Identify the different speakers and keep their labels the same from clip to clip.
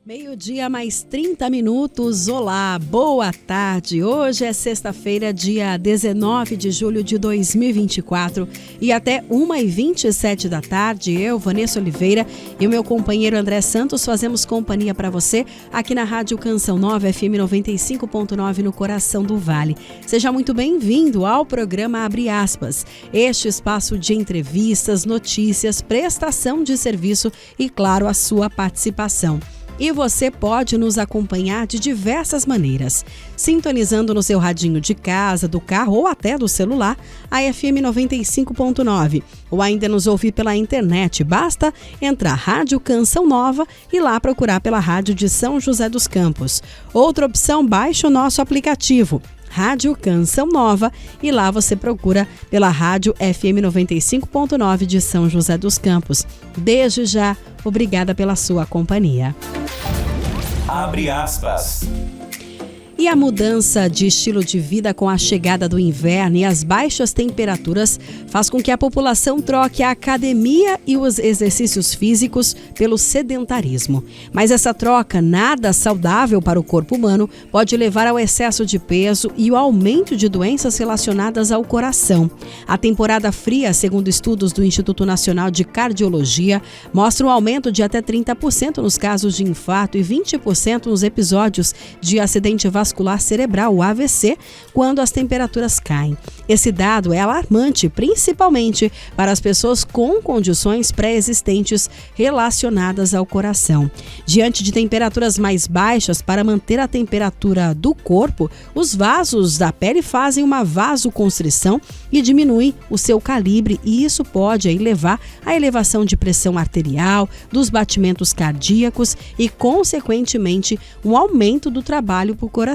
Speaker 1: Meio-dia mais 30 minutos, olá, boa tarde. Hoje é sexta-feira, dia 19 de julho de 2024 e até 1h27 da tarde, eu, Vanessa Oliveira e o meu companheiro André Santos fazemos companhia para você aqui na Rádio Canção Nova, FM 95.9 no coração do Vale. Seja muito bem-vindo ao programa Abre Aspas, este espaço de entrevistas, notícias, prestação de serviço e, claro, a sua participação. E você pode nos acompanhar de diversas maneiras, sintonizando no seu radinho de casa, do carro ou até do celular, a FM 95.9, ou ainda nos ouvir pela internet. Basta entrar Rádio Canção Nova e lá procurar pela Rádio de São José dos Campos. Outra opção, baixe o nosso aplicativo, Rádio Canção Nova, e lá você procura pela Rádio FM 95.9 de São José dos Campos. Desde já, obrigada pela sua companhia.
Speaker 2: Abre aspas.
Speaker 1: E a mudança de estilo de vida com a chegada do inverno e as baixas temperaturas faz com que a população troque a academia e os exercícios físicos pelo sedentarismo. Mas essa troca, nada saudável para o corpo humano, pode levar ao excesso de peso e o aumento de doenças relacionadas ao coração. A temporada fria, segundo estudos do Instituto Nacional de Cardiologia, mostra um aumento de até 30% nos casos de infarto e 20% nos episódios de acidente vascular cerebral, o AVC, quando as temperaturas caem. Esse dado é alarmante, principalmente para as pessoas com condições pré-existentes relacionadas ao coração. Diante de temperaturas mais baixas, para manter a temperatura do corpo, os vasos da pele fazem uma vasoconstrição e diminuem o seu calibre, e isso pode aí levar à elevação de pressão arterial, dos batimentos cardíacos e, consequentemente, um aumento do trabalho para o coração.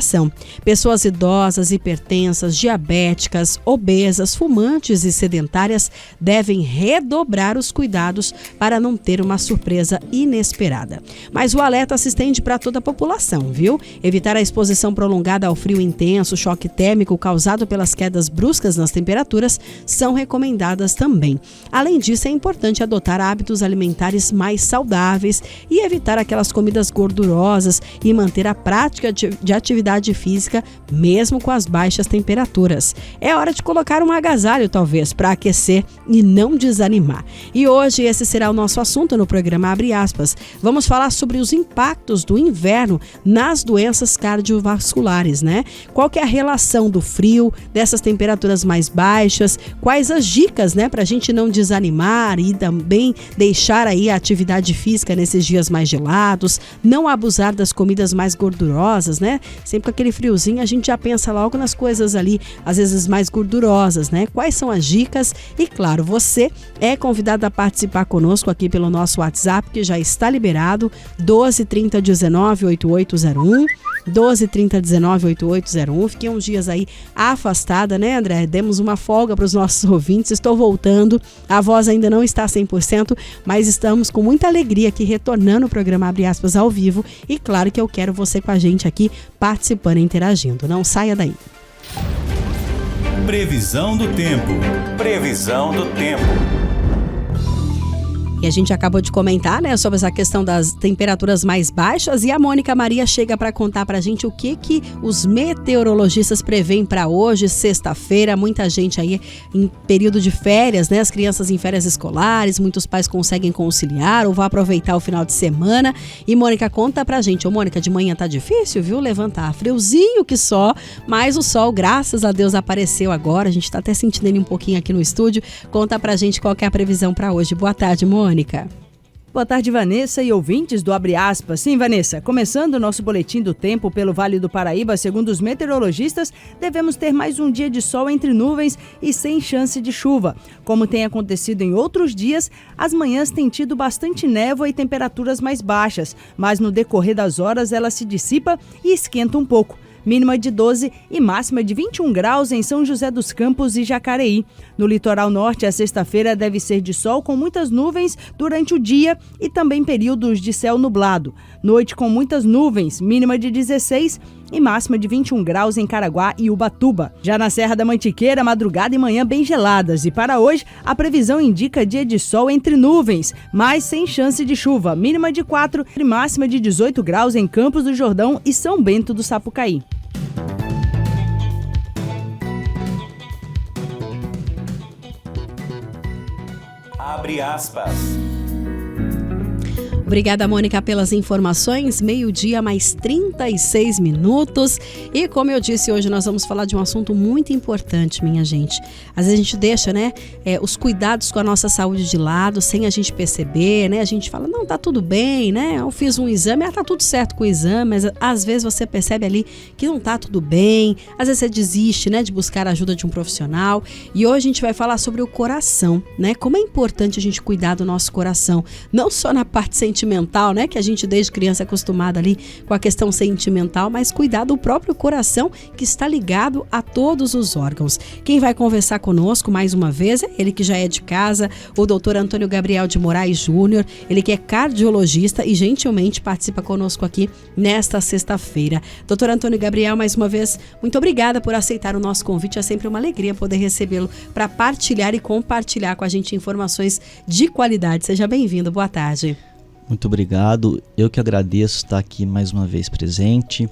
Speaker 1: Pessoas idosas, hipertensas, diabéticas, obesas, fumantes e sedentárias devem redobrar os cuidados para não ter uma surpresa inesperada. Mas o alerta se estende para toda a população, viu? Evitar a exposição prolongada ao frio intenso, choque térmico causado pelas quedas bruscas nas temperaturas são recomendadas também. Além disso, é importante adotar hábitos alimentares mais saudáveis e evitar aquelas comidas gordurosas e manter a prática de atividade física, mesmo com as baixas temperaturas. É hora de colocar um agasalho, talvez, para aquecer e não desanimar. E hoje esse será o nosso assunto no programa Abre Aspas. Vamos falar sobre os impactos do inverno nas doenças cardiovasculares, né? Qual que é a relação do frio, dessas temperaturas mais baixas, quais as dicas, né, para a gente não desanimar e também deixar aí a atividade física nesses dias mais gelados, não abusar das comidas mais gordurosas, né? Sempre com aquele friozinho, a gente já pensa logo nas coisas ali, às vezes mais gordurosas, né? Quais são as dicas? E claro, você é convidado a participar conosco aqui pelo nosso WhatsApp, que já está liberado, 12 30 19 8801, 12 30 19 8801. Fiquei uns dias aí afastada, né, André? Demos uma folga para os nossos ouvintes, estou voltando, a voz ainda não está 100%, mas estamos com muita alegria aqui retornando o programa Abre Aspas ao vivo, e claro que eu quero você com a gente aqui participando e interagindo. Não saia daí.
Speaker 2: Previsão do tempo. Previsão do tempo.
Speaker 1: E a gente acabou de comentar, né, sobre essa questão das temperaturas mais baixas, e a Mônica Maria chega para contar para a gente o que os meteorologistas prevêem para hoje, sexta-feira. Muita gente aí em período de férias, né, as crianças em férias escolares, muitos pais conseguem conciliar ou vão aproveitar o final de semana. E Mônica, conta pra gente. Ô Mônica, de manhã tá difícil, viu, levantar, friozinho que só, mas o sol, graças a Deus, apareceu agora. A gente tá até sentindo ele um pouquinho aqui no estúdio. Conta pra gente qual que é a previsão para hoje. Boa tarde, Mônica.
Speaker 3: Boa tarde, Vanessa e ouvintes do Abre Aspas. Sim, Vanessa, começando o nosso boletim do tempo pelo Vale do Paraíba, segundo os meteorologistas, devemos ter mais um dia de sol entre nuvens e sem chance de chuva. Como tem acontecido em outros dias, as manhãs têm tido bastante névoa e temperaturas mais baixas, mas no decorrer das horas ela se dissipa e esquenta um pouco. mínima de 12 e máxima de 21 graus em São José dos Campos e Jacareí. No litoral norte, a sexta-feira deve ser de sol com muitas nuvens durante o dia e também períodos de céu nublado. Noite com muitas nuvens, mínima de 16 e máxima de 21 graus em Caraguá e Ubatuba. Já na Serra da Mantiqueira, madrugada e manhã bem geladas. E para hoje, a previsão indica dia de sol entre nuvens, mas sem chance de chuva. Mínima de 4 e máxima de 18 graus em Campos do Jordão e São Bento do Sapucaí.
Speaker 2: Abre aspas.
Speaker 1: Obrigada, Mônica, pelas informações. 12:00 mais 36 minutos. E como eu disse, hoje nós vamos falar de um assunto muito importante, minha gente. Às vezes a gente deixa, os cuidados com a nossa saúde de lado, sem a gente perceber, A gente fala, não, tá tudo bem, Eu fiz um exame, tá tudo certo com o exame, mas às vezes você percebe ali que não tá tudo bem. Às vezes você desiste, de buscar a ajuda de um profissional. E hoje a gente vai falar sobre o coração, Como é importante a gente cuidar do nosso coração, não só na parte sentimental, que a gente desde criança é acostumado ali com a questão sentimental, mas cuidar do próprio coração que está ligado a todos os órgãos. Quem vai conversar conosco mais uma vez é ele que já é de casa, o Dr. Antônio Gabriel de Moraes Júnior, ele que é cardiologista e gentilmente participa conosco aqui nesta sexta-feira. Dr. Antônio Gabriel, mais uma vez, muito obrigada por aceitar o nosso convite, é sempre uma alegria poder recebê-lo para partilhar e compartilhar com a gente informações de qualidade. Seja bem-vindo, boa tarde.
Speaker 4: Muito obrigado, eu que agradeço estar aqui mais uma vez presente.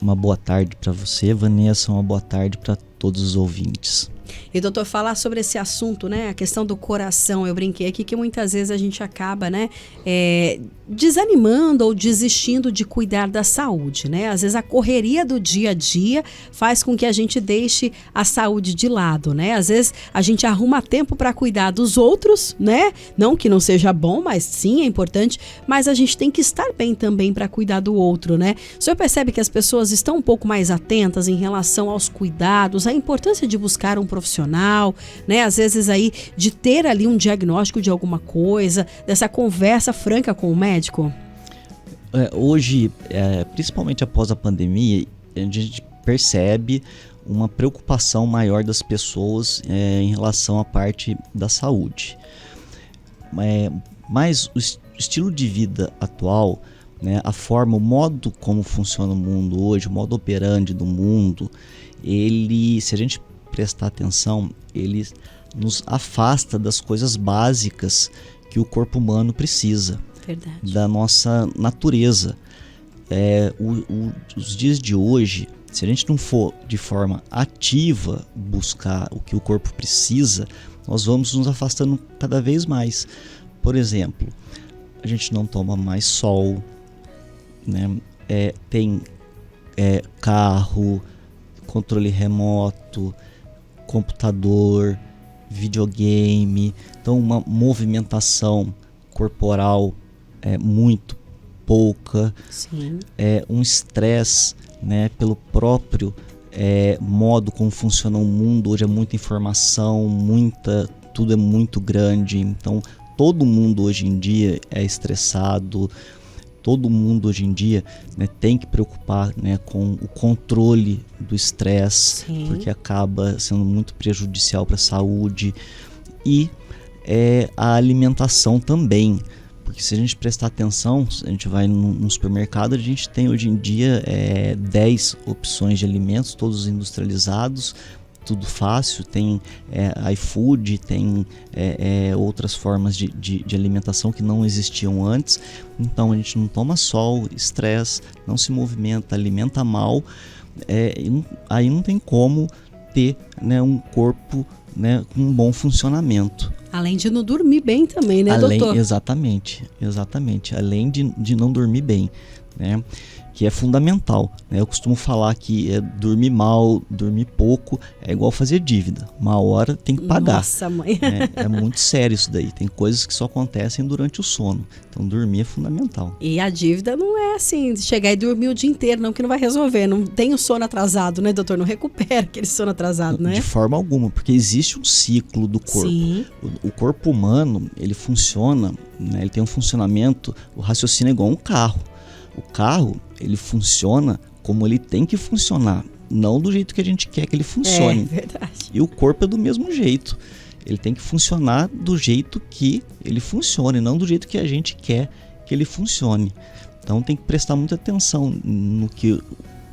Speaker 4: Uma boa tarde para você, Vanessa, uma boa tarde para todos os ouvintes.
Speaker 1: E doutor, falar sobre esse assunto, a questão do coração, eu brinquei aqui que muitas vezes a gente acaba, desanimando ou desistindo de cuidar da saúde, Às vezes a correria do dia a dia faz com que a gente deixe a saúde de lado, Às vezes a gente arruma tempo para cuidar dos outros, Não que não seja bom, mas sim é importante, mas a gente tem que estar bem também para cuidar do outro, O senhor percebe que as pessoas estão um pouco mais atentas em relação aos cuidados, a importância de buscar um profissional, Às vezes aí de ter ali um diagnóstico de alguma coisa, dessa conversa franca com o médico?
Speaker 4: Hoje, principalmente após a pandemia, a gente percebe uma preocupação maior das pessoas em relação à parte da saúde. Mas o estilo de vida atual, a forma, o modo como funciona o mundo hoje, o modo operandi do mundo, ele, se a gente prestar atenção, ele nos afasta das coisas básicas que o corpo humano precisa. Verdade. Da nossa natureza. Os dias de hoje, se a gente não for de forma ativa buscar o que o corpo precisa, nós vamos nos afastando cada vez mais. Por exemplo, a gente não toma mais sol, tem carro, controle remoto, computador, videogame, então uma movimentação corporal muito pouca. Sim. Um estresse, pelo próprio modo como funciona o mundo. Hoje é muita informação, tudo é muito grande, então todo mundo hoje em dia é estressado. Todo mundo hoje em dia tem que preocupar com o controle do estresse, porque acaba sendo muito prejudicial para a saúde, e a alimentação também, porque se a gente prestar atenção, se a gente vai no supermercado, a gente tem hoje em dia 10 opções de alimentos, todos industrializados, tudo fácil, tem iFood, tem outras formas de alimentação que não existiam antes. Então a gente não toma sol, estresse, não se movimenta, alimenta mal, aí não tem como ter um corpo com um bom funcionamento.
Speaker 1: Além de não dormir bem também, doutor?
Speaker 4: Exatamente, além de não dormir bem, que é fundamental, Eu costumo falar que dormir mal, dormir pouco é igual fazer dívida. Uma hora tem que pagar.
Speaker 1: Nossa, mãe.
Speaker 4: É muito sério isso daí. Tem coisas que só acontecem durante o sono. Então dormir é fundamental.
Speaker 1: E a dívida não é assim, chegar e dormir o dia inteiro, não, que não vai resolver. Não tem o sono atrasado, doutor? Não recupera aquele sono atrasado,
Speaker 4: De forma alguma, porque existe um ciclo do corpo. Sim. O corpo humano, ele funciona, ele tem um funcionamento, o raciocínio é igual um carro. O carro, ele funciona como ele tem que funcionar, não do jeito que a gente quer que ele funcione.
Speaker 1: É verdade.
Speaker 4: E o corpo é do mesmo jeito. Ele tem que funcionar do jeito que ele funcione, não do jeito que a gente quer que ele funcione. Então tem que prestar muita atenção no que,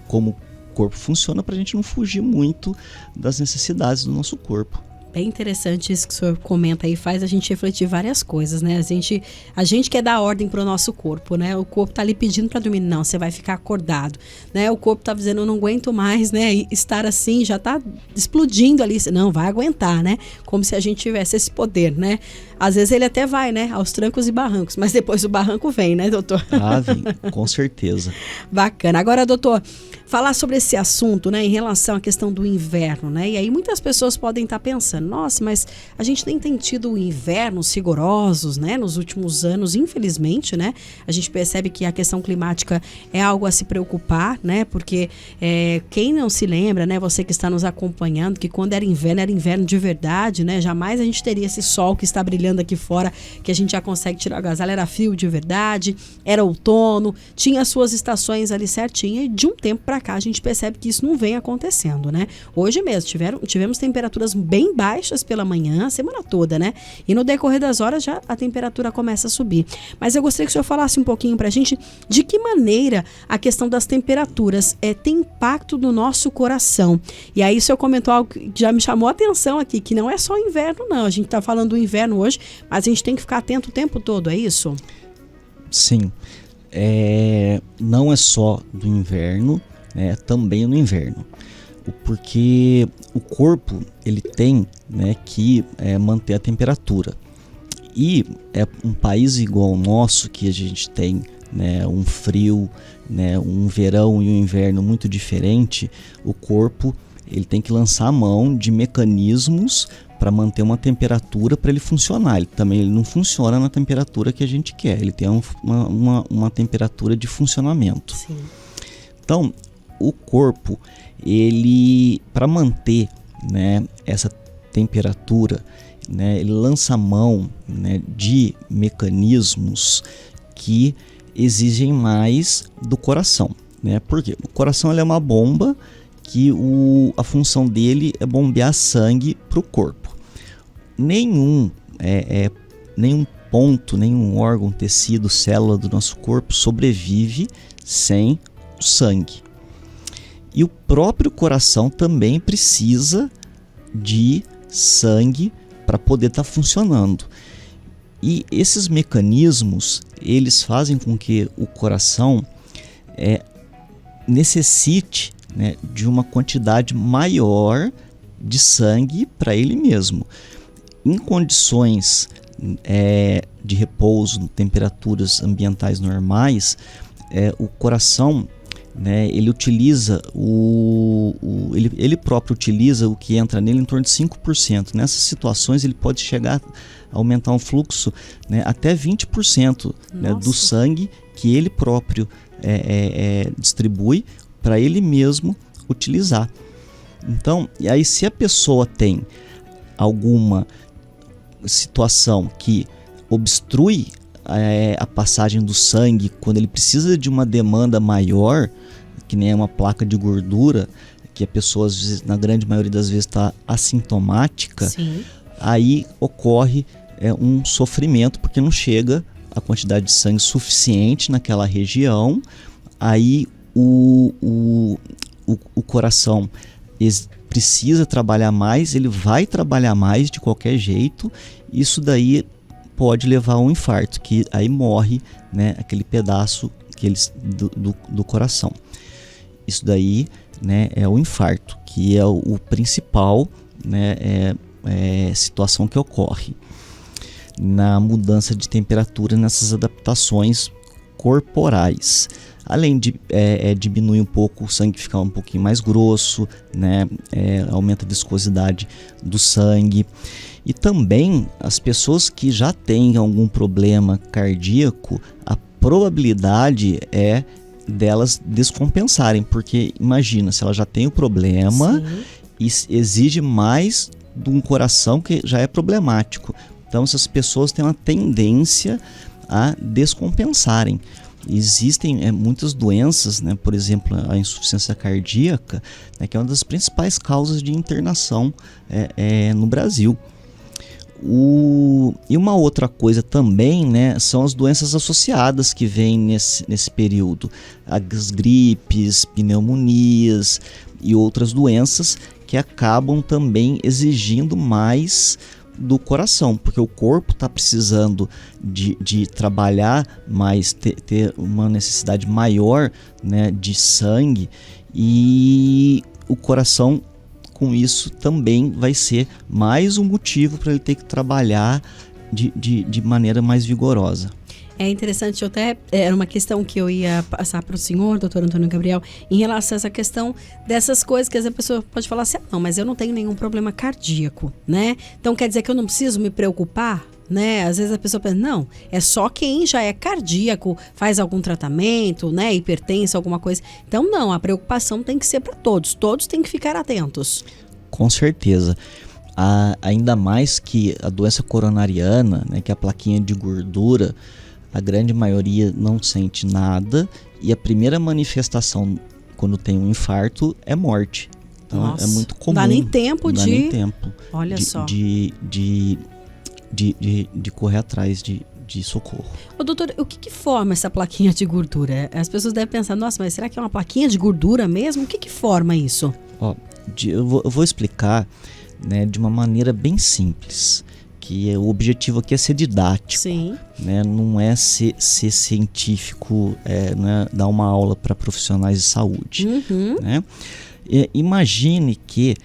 Speaker 4: como o corpo funciona, para a gente não fugir muito das necessidades do nosso corpo.
Speaker 1: Bem interessante isso que o senhor comenta aí, faz a gente refletir várias coisas, né? A gente quer dar ordem para o nosso corpo, né? O corpo tá ali pedindo para dormir, não, você vai ficar acordado, né? O corpo tá dizendo, eu não aguento mais, né? E estar assim, já tá explodindo ali, não, vai aguentar, né? Como se a gente tivesse esse poder, né? Às vezes ele até vai, né? Aos trancos e barrancos, mas depois o barranco vem, né, doutor?
Speaker 4: Ah, vem, com certeza.
Speaker 1: Bacana. Agora, doutor, falar sobre esse assunto, né, em relação à questão do inverno, né? E aí muitas pessoas podem estar pensando, nossa, mas a gente nem tem tido invernos rigorosos, né, nos últimos anos, infelizmente, né? A gente percebe que a questão climática é algo a se preocupar, né? Porque quem não se lembra, né, você que está nos acompanhando, que quando era inverno de verdade, né? Jamais a gente teria esse sol que está brilhando aqui fora, que a gente já consegue tirar o agasalho, era frio de verdade, era outono, tinha as suas estações ali certinha, e de um tempo para cá a gente percebe que isso não vem acontecendo, né? Hoje mesmo tivemos temperaturas bem baixas pela manhã, a semana toda, né? E no decorrer das horas já a temperatura começa a subir. Mas eu gostaria que o senhor falasse um pouquinho pra gente de que maneira a questão das temperaturas tem impacto no nosso coração. E aí o senhor comentou algo que já me chamou a atenção aqui, que não é só inverno não, a gente tá falando do inverno hoje, mas a gente tem que ficar atento o tempo todo, é isso?
Speaker 4: Sim, não é só do inverno, também no inverno, porque o corpo ele tem, né, que manter a temperatura, e um país igual ao nosso, que a gente tem, né, um frio, né, um verão e um inverno muito diferente, o corpo ele tem que lançar a mão de mecanismos para manter uma temperatura para ele funcionar. Ele não funciona na temperatura que a gente quer, ele tem uma temperatura de funcionamento.
Speaker 1: Sim.
Speaker 4: Então, o corpo, ele, para manter, né, essa temperatura, né, ele lança a mão, né, de mecanismos que exigem mais do coração, né? Porque o coração ele é uma bomba que a função dele é bombear sangue para o corpo. Nenhum ponto, nenhum órgão, tecido, célula do nosso corpo sobrevive sem o sangue. E o próprio coração também precisa de sangue para poder estar funcionando. E esses mecanismos, eles fazem com que o coração necessite, né, de uma quantidade maior de sangue para ele mesmo. Em condições de repouso, temperaturas ambientais normais, o coração, né, ele utiliza ele próprio utiliza o que entra nele em torno de 5%. Nessas situações ele pode chegar a aumentar um fluxo, né, até 20%, né, do sangue que ele próprio distribui para ele mesmo utilizar. Então, e aí se a pessoa tem alguma situação que obstrui a passagem do sangue, quando ele precisa de uma demanda maior, que nem uma placa de gordura, que a pessoa, às vezes, na grande maioria das vezes, está assintomática. Sim. Aí ocorre um sofrimento, porque não chega a quantidade de sangue suficiente naquela região. Aí o coração precisa trabalhar mais, ele vai trabalhar mais de qualquer jeito. Isso daí pode levar a um infarto, que aí morre, né, aquele pedaço do coração. Isso daí, né, é o infarto, que é o principal, né, situação que ocorre na mudança de temperatura, nessas adaptações corporais. Além de diminuir um pouco, o sangue ficar um pouquinho mais grosso, né, aumenta a viscosidade do sangue. E também as pessoas que já têm algum problema cardíaco, a probabilidade é delas descompensarem, porque imagina, se ela já tem o problema, sim, e exige mais de um coração que já é problemático. Então essas pessoas têm uma tendência a descompensarem. Existem muitas doenças, né, por exemplo, a insuficiência cardíaca, né, que é uma das principais causas de internação no Brasil. E uma outra coisa também, né, são as doenças associadas que vêm nesse período. As gripes, pneumonias e outras doenças que acabam também exigindo mais do coração, porque o corpo está precisando de trabalhar mais, ter uma necessidade maior, né, de sangue, e o coração com isso também vai ser mais um motivo para ele ter que trabalhar de maneira mais vigorosa.
Speaker 1: É interessante, era uma questão que eu ia passar para o senhor, doutor Antônio Gabriel, em relação a essa questão dessas coisas que às vezes a pessoa pode falar assim, não, mas eu não tenho nenhum problema cardíaco, né? Então quer dizer que eu não preciso me preocupar, né? Às vezes a pessoa pensa, não, é só quem já é cardíaco, faz algum tratamento, né? Hipertensa, alguma coisa. Então não, a preocupação tem que ser para todos têm que ficar atentos.
Speaker 4: Com certeza. Ainda mais que a doença coronariana, né, que é a plaquinha de gordura, a grande maioria não sente nada, e a primeira manifestação quando tem um infarto é morte. Então Nossa, é muito comum.
Speaker 1: Não dá nem tempo
Speaker 4: não dá nem tempo
Speaker 1: Olha só.
Speaker 4: De correr atrás de socorro.
Speaker 1: Ô, doutor, o que forma essa plaquinha de gordura? As pessoas devem pensar, nossa, mas será que é uma plaquinha de gordura mesmo? O que forma isso?
Speaker 4: Eu vou explicar, né, de uma maneira bem simples. Que o objetivo aqui é ser didático.
Speaker 1: Sim.
Speaker 4: Né? Não é ser científico, não é dar uma aula para profissionais de saúde.
Speaker 1: Uhum.
Speaker 4: Né? Imagine que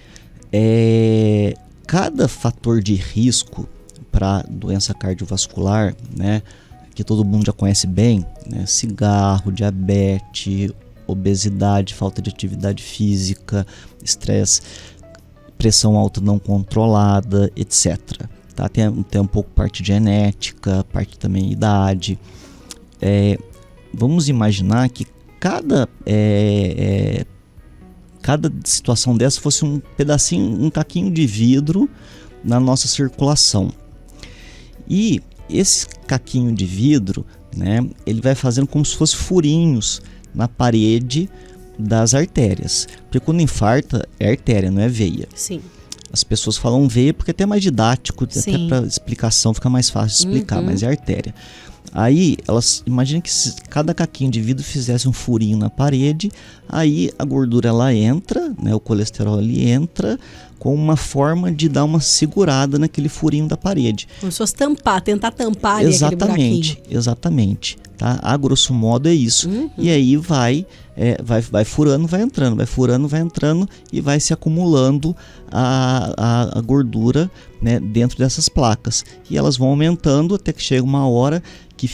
Speaker 4: cada fator de risco para doença cardiovascular, né, que todo mundo já conhece bem, né, cigarro, diabetes, obesidade, falta de atividade física, estresse, pressão alta não controlada, etc. Tá? Tem um pouco parte genética, parte também idade. Vamos imaginar que cada situação dessa fosse um pedacinho, um caquinho de vidro na nossa circulação. E esse caquinho de vidro, né, ele vai fazendo como se fosse furinhos na parede das artérias. Porque quando infarta é artéria, não é veia.
Speaker 1: Sim.
Speaker 4: As pessoas falam veia porque é até mais didático,
Speaker 1: Sim.
Speaker 4: até para explicação fica mais fácil de explicar, mas é artéria. Aí, elas imaginam que se cada caquinho de vidro fizesse um furinho na parede, aí a gordura ela entra, né, o colesterol ele entra com uma forma de dar uma segurada naquele furinho da parede.
Speaker 1: Como se fosse tentar tampar ali aquele buraquinho.
Speaker 4: Exatamente. Tá? A grosso modo é isso. E aí vai furando, vai entrando e vai se acumulando a gordura, né, dentro dessas placas. E elas vão aumentando até que chega uma hora que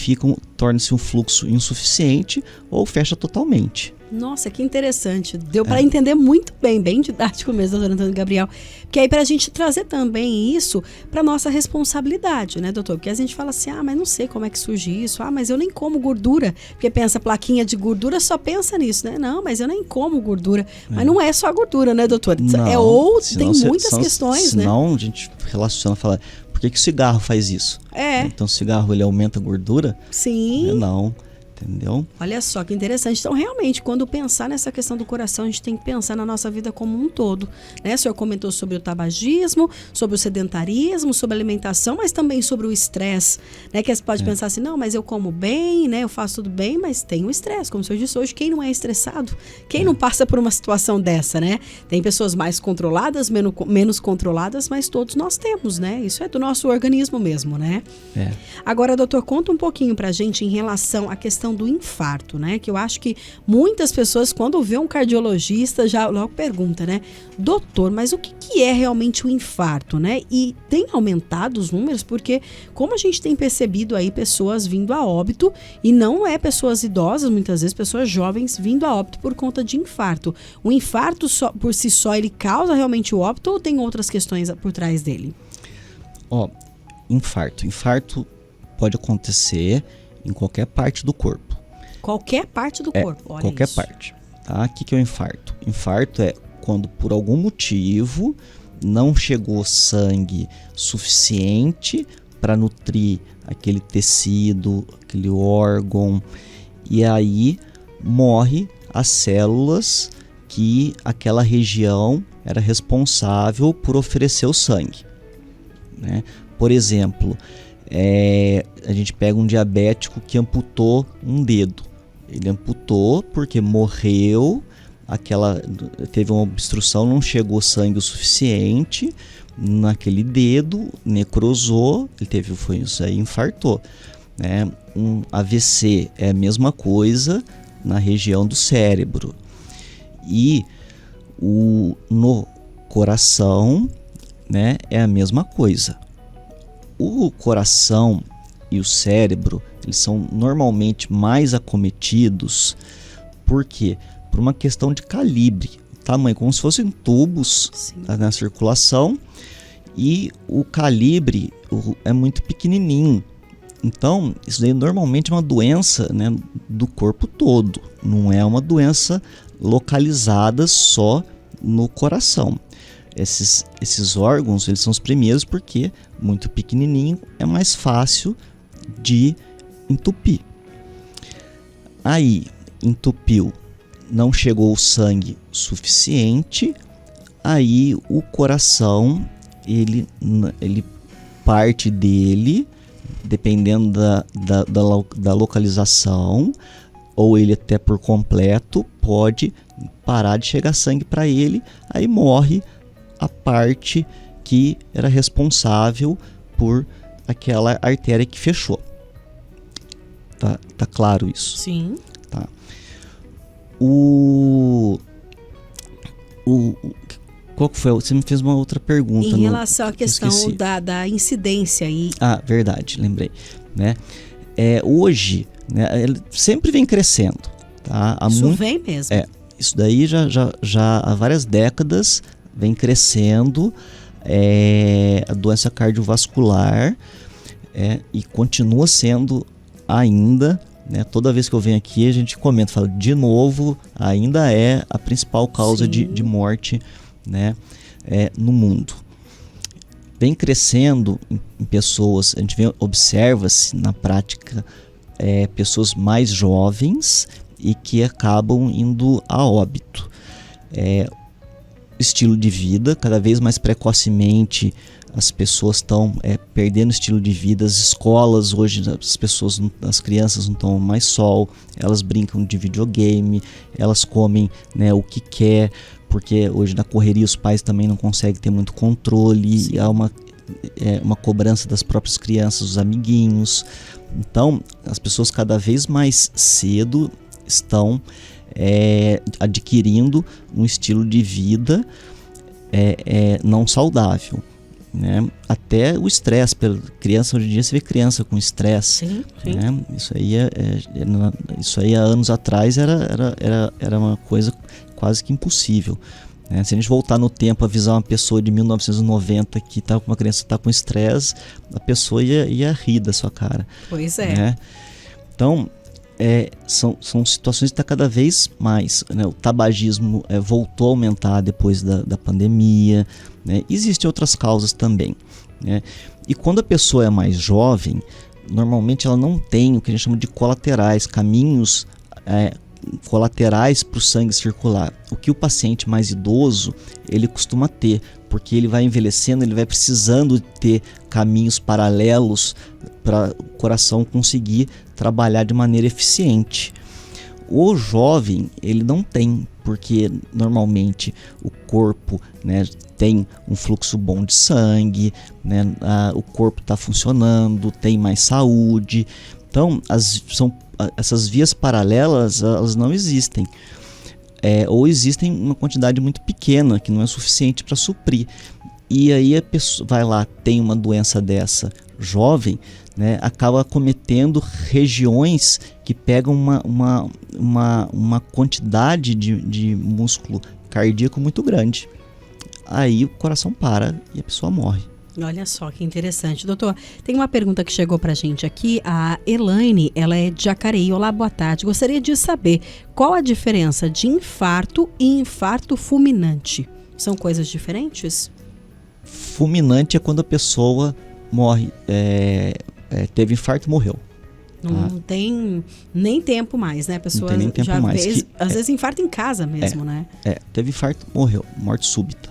Speaker 4: torna-se um fluxo insuficiente ou fecha totalmente.
Speaker 1: Nossa, que interessante. Deu para entender muito bem, bem didático mesmo, doutor Antônio Gabriel. Porque aí para a gente trazer também isso para nossa responsabilidade, né, doutor? Porque a gente fala assim, mas não sei como é que surge isso. Mas eu nem como gordura. Porque pensa, plaquinha de gordura, só pensa nisso, né? Não, mas eu nem como gordura. Mas não é só a gordura, né, doutor?
Speaker 4: Não,
Speaker 1: tem muitas questões, né?
Speaker 4: Senão a gente relaciona, fala, por que o cigarro faz isso? Então o cigarro ele aumenta a gordura?
Speaker 1: Sim.
Speaker 4: Não. Entendeu?
Speaker 1: Olha só que interessante. Então, realmente, quando pensar nessa questão do coração, a gente tem que pensar na nossa vida como um todo, né? O senhor comentou sobre o tabagismo, sobre o sedentarismo, sobre a alimentação, mas também sobre o estresse, né? Que você pode pensar assim, não, mas eu como bem, né? Eu faço tudo bem, mas tem o estresse. Como o senhor disse hoje, quem não é estressado? Quem não passa por uma situação dessa, né? Tem pessoas mais controladas, menos controladas, mas todos nós temos, né? Isso é do nosso organismo mesmo, né? Agora, doutor, conta um pouquinho pra gente em relação à questão do infarto, né? Que eu acho que muitas pessoas, quando vê um cardiologista, já logo pergunta, né? Doutor, mas o que é realmente o infarto, né? E tem aumentado os números, porque como a gente tem percebido aí pessoas vindo a óbito, e não é pessoas idosas, muitas vezes pessoas jovens vindo a óbito por conta de infarto. O infarto por si só, ele causa realmente o óbito ou tem outras questões por trás dele?
Speaker 4: Infarto pode acontecer em qualquer parte do corpo.
Speaker 1: Qualquer parte do corpo, olha
Speaker 4: qualquer
Speaker 1: isso.
Speaker 4: parte. Tá? O que é o infarto? Infarto é quando por algum motivo não chegou sangue suficiente para nutrir aquele tecido, aquele órgão, e aí morre as células que aquela região era responsável por oferecer o sangue, né? Por exemplo, a gente pega um diabético que amputou um dedo. Ele amputou porque morreu, teve uma obstrução, não chegou sangue o suficiente naquele dedo, necrosou, infartou, né? Um AVC é a mesma coisa na região do cérebro. E no coração, né, é a mesma coisa. O coração e o cérebro, eles são normalmente mais acometidos. Por quê? Por uma questão de calibre, tamanho, como se fossem tubos na circulação, e o calibre é muito pequenininho. Então, isso daí normalmente é uma doença, né, do corpo todo, não é uma doença localizada só no coração. Esses órgãos, eles são os primeiros porque muito pequenininho, é mais fácil de entupir. Aí, entupiu, não chegou o sangue suficiente, aí o coração, ele parte dele, dependendo da localização, ou ele até por completo, pode parar de chegar sangue para ele, aí morre a parte que era responsável por aquela artéria que fechou. Tá claro isso?
Speaker 1: Sim.
Speaker 4: Tá. Qual que foi? Você me fez uma outra pergunta.
Speaker 1: Em relação à questão da incidência.
Speaker 4: Verdade, lembrei. Né? Hoje, né, ele sempre vem crescendo. Tá?
Speaker 1: Vem mesmo.
Speaker 4: Isso daí já há várias décadas vem crescendo. A doença cardiovascular e continua sendo ainda, né, toda vez que eu venho aqui a gente comenta, fala de novo, ainda é a principal causa de morte, né, no mundo. Vem crescendo em pessoas, a gente observa-se na prática pessoas mais jovens e que acabam indo a óbito. Estilo de vida, cada vez mais precocemente as pessoas estão perdendo estilo de vida. As escolas hoje, as crianças não tomam mais sol, elas brincam de videogame, elas comem, né, o que quer, porque hoje na correria os pais também não conseguem ter muito controle. Sim. Há uma cobrança das próprias crianças, dos amiguinhos. Então as pessoas cada vez mais cedo estão adquirindo um estilo de vida não saudável, né? Até o estresse, pela criança, hoje em dia você vê criança com estresse.
Speaker 1: Sim.
Speaker 4: Né? Isso aí há anos atrás era uma coisa quase que impossível, né? Se a gente voltar no tempo, avisar uma pessoa de 1990 que tá com uma criança que tá com estresse, a pessoa ia rir da sua cara.
Speaker 1: Pois é.
Speaker 4: Né? Então são situações que está cada vez mais, né? O tabagismo voltou a aumentar depois da pandemia, né? Existem outras causas também, né? E quando a pessoa é mais jovem, normalmente ela não tem o que a gente chama de colaterais, caminhos colaterais para o sangue circular. O que o paciente mais idoso ele costuma ter, porque ele vai envelhecendo, ele vai precisando ter caminhos paralelos para o coração conseguir trabalhar de maneira eficiente. O jovem ele não tem, porque normalmente o corpo, né, tem um fluxo bom de sangue, né, o corpo está funcionando, tem mais saúde. Então essas vias paralelas elas não existem, ou existem uma quantidade muito pequena que não é suficiente para suprir. E aí a pessoa vai lá, tem uma doença dessa jovem, né, acaba acometendo regiões que pegam uma quantidade de músculo cardíaco muito grande. Aí o coração para e a pessoa morre.
Speaker 1: Olha só que interessante. Doutor, tem uma pergunta que chegou pra gente aqui. A Elaine, ela é de Jacareí. Olá, boa tarde. Gostaria de saber qual a diferença de infarto e infarto fulminante. São coisas diferentes?
Speaker 4: Fulminante é quando a pessoa morre, teve infarto e morreu.
Speaker 1: Não tem nem tempo mais, né? A pessoa
Speaker 4: não tem nem tempo
Speaker 1: já
Speaker 4: mais.
Speaker 1: às vezes infarta em casa mesmo, né?
Speaker 4: Teve infarto, morreu, morte súbita,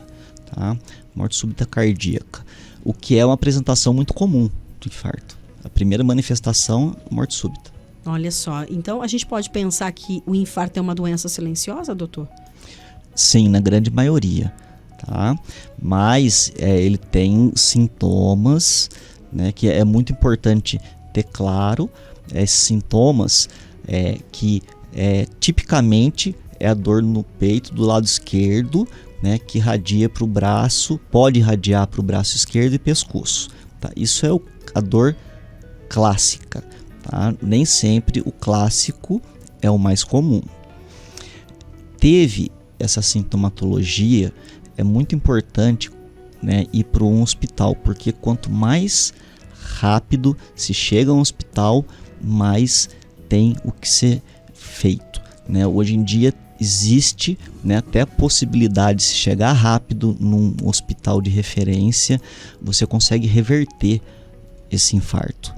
Speaker 4: tá? Morte súbita cardíaca, o que é uma apresentação muito comum do infarto. A primeira manifestação, morte súbita.
Speaker 1: Olha só, então a gente pode pensar que o infarto é uma doença silenciosa, doutor?
Speaker 4: Sim, na grande maioria, tá? Mas ele tem sintomas, né, que é muito importante ter claro. Esses sintomas que tipicamente é a dor no peito do lado esquerdo, né, que irradia para o braço, pode irradiar para o braço esquerdo e pescoço, tá? Isso é a dor clássica, tá? Nem sempre o clássico é o mais comum. Teve essa sintomatologia, é muito importante, né, ir para um hospital, porque quanto mais rápido se chega a um hospital, mais tem o que ser feito, né? Hoje em dia existe, né, até a possibilidade de se chegar rápido num hospital de referência, você consegue reverter esse infarto.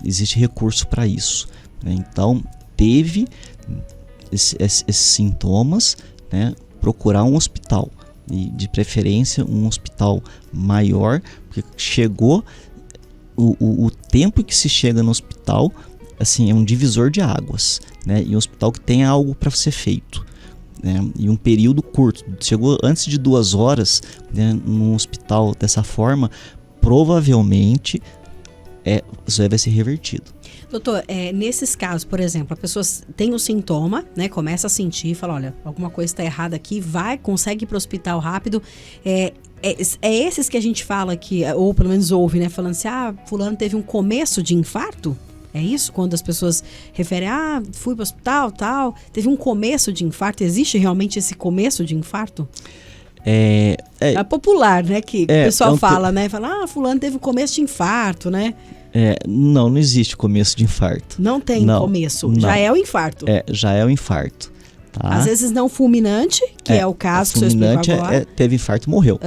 Speaker 4: Existe recurso para isso, né? Então, teve esses sintomas, né, procurar um hospital, e de preferência um hospital maior, porque chegou o tempo que se chega no hospital, assim, é um divisor de águas, né? E um hospital que tem algo para ser feito, né? E um período curto, chegou antes de 2 horas, né, num hospital dessa forma, provavelmente isso vai ser revertido.
Speaker 1: Doutor, nesses casos, por exemplo, a pessoa tem o sintoma, né, começa a sentir, fala, olha, alguma coisa está errada aqui, consegue ir para o hospital rápido. É esses que a gente fala que, ou pelo menos ouve, né, falando assim, fulano teve um começo de infarto? É isso? Quando as pessoas referem, fui para o hospital, tal, teve um começo de infarto. Existe realmente esse começo de infarto? É popular, né, que o pessoal fala, né, fala, fulano teve um começo de infarto, né?
Speaker 4: Não existe começo de infarto.
Speaker 1: Não tem começo,
Speaker 4: não.
Speaker 1: Já é o infarto.
Speaker 4: Já é o infarto. Tá?
Speaker 1: Às vezes não fulminante, que é o caso que o senhor explicou agora.
Speaker 4: Teve infarto e morreu.